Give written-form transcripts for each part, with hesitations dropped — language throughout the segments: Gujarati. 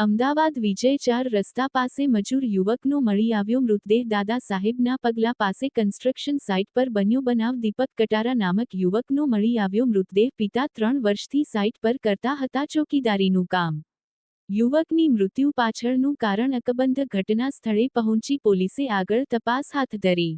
અમદાવાદ વિજય 4 રસ્તા પાસે મજૂર યુવકનો મળી આવ્યો મૃતદેહ દાદા સાહેબના પગલા પાસે કન્સ્ટ્રક્શન સાઇટ પર બન્યો બનાવ દીપક કટારા નામક યુવકનો મળી આવ્યો મૃતદેહ પિતા 3 વર્ષથી સાઇટ પર કરતા હતા ચોકીદારીનું કામ યુવકની મૃત્યુ પાછળનું કારણ અકબંધ ઘટના સ્થળે પહોંચી પોલીસે આગળ તપાસ હાથ ધરી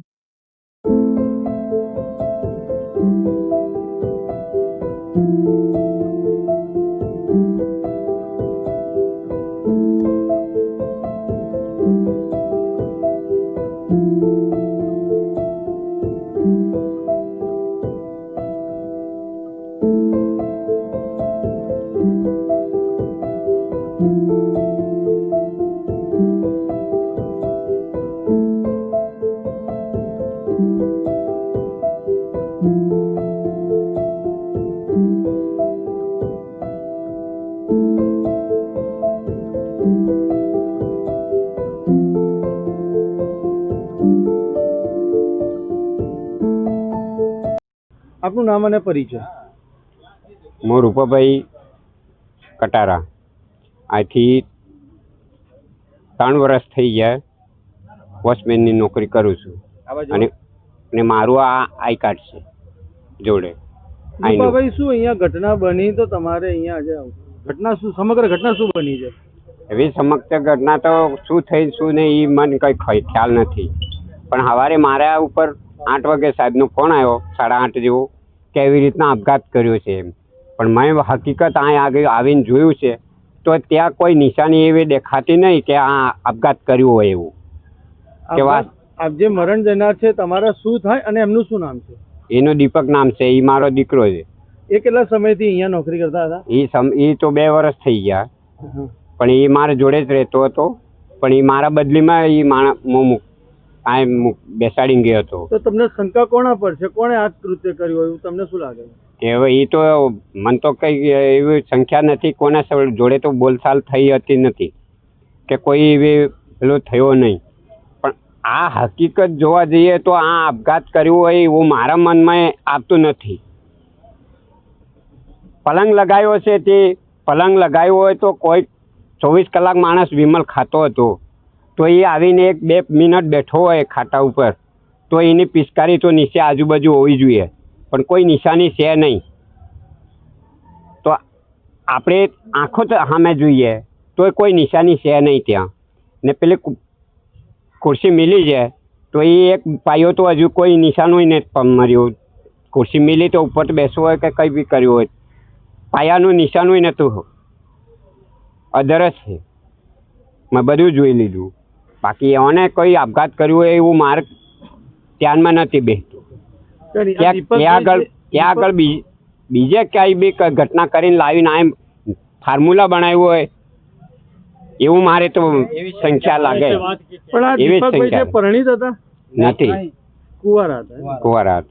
આપનું નામ અને પરિચય? હું રૂપાભાઈ કટારા. અહીંથી 3 વર્ષ થઈ ગયા વોચમેનની નોકરી કરું છું અને મારું આ આઈ કાર્ડ છે જોડે. રૂપાભાઈ, શું અહીંયા ઘટના બની તો તમારે અહીંયા આજે ઘટના શું સમગ્ર ઘટના શું બની છે? એવી સમગ્ર ઘટના તો શું થઈ શું નહીં એ મને કંઈ ખ્યાલ નથી, પણ સવારે મારા ઉપર 8 વાગે સાહેબનો ફોન આવ્યો, 8:30 જેવો, કે એવી રીતના આપઘાત કર્યો છે એમ. પણ મેં હકીકત અહીંયા આગળ આવીને જોયું છે તો ત્યાં કોઈ નિશાની એવી દેખાતી નહીં કે આ આપઘાત કર્યું હોય એવું. કે આપ જે મરણ જનાર છે તમારા શું થાય અને એમનું શું નામ છે? એનો દીપક નામ છે, એ મારો દીકરો છે. એ કેટલા સમયથી અહીંયા નોકરી કરતા હતા? એ તો 2 વર્ષ થઈ ગયા, પણ એ મારા જોડે જ રહેતો હતો. પણ એ મારા બદલીમાં એ માણસ બેસાડીને ગયો હતો. તો તમને શંકા કોના પર છે? કોણે આ કૃત્ય કર્યું એવું તમને શું લાગે? હવે એ તો મને તો કઈ એવી સંખ્યા નથી, કોના જોડે તો બોલચાલ થઈ હતી નથી કે કોઈ એવી પેલો થયો નહીં. પણ આ હકીકત જોવા જઈએ તો આ આપઘાત કર્યો હોય એવું મારા મનમાં આવતું નથી. પલંગ લગાવ્યો છે, તે પલંગ લગાવ્યો હોય તો કોઈ 24 કલાક માણસ વિમલ ખાતો હતો, તો એ આવીને 1-2 મિનિટ બેઠો હોય ખાટા ઉપર તો એની પિચકારી તો નીચે આજુબાજુ હોવી જોઈએ, પણ કોઈ નિશાની છે નહીં. તો આપણે આંખો તો સામે જોઈએ તો કોઈ નિશાની છે નહીં ત્યાં. ને પેલી ખુરશી મિલી છે તો એ એક પાયો તો હજુ કોઈ નિશાનું નથી મર્યું. ખુરશી મિલી તો ઉપર બેસવું હોય કે કંઈ બી કર્યું હોય, પાયાનું નિશાનું નહોતું, અધરસ છે. મેં બધું જોઈ લીધું. બાકી એઓને કોઈ આપઘાત કર્યું હોય એવું મારે ધ્યાનમાં નથી બેસતું. ત્યાં આગળ બીજે ક્યાંય બી ઘટના કરીને લાવીને આ ફોર્મ્યુલા બનાવ્યું હોય એવું મારે તો સંખ્યા લાગે. પણ આ દીપકભાઈ જે પરણિત હતા? નથી, કુંવારા હતા. કુંવારા હતા.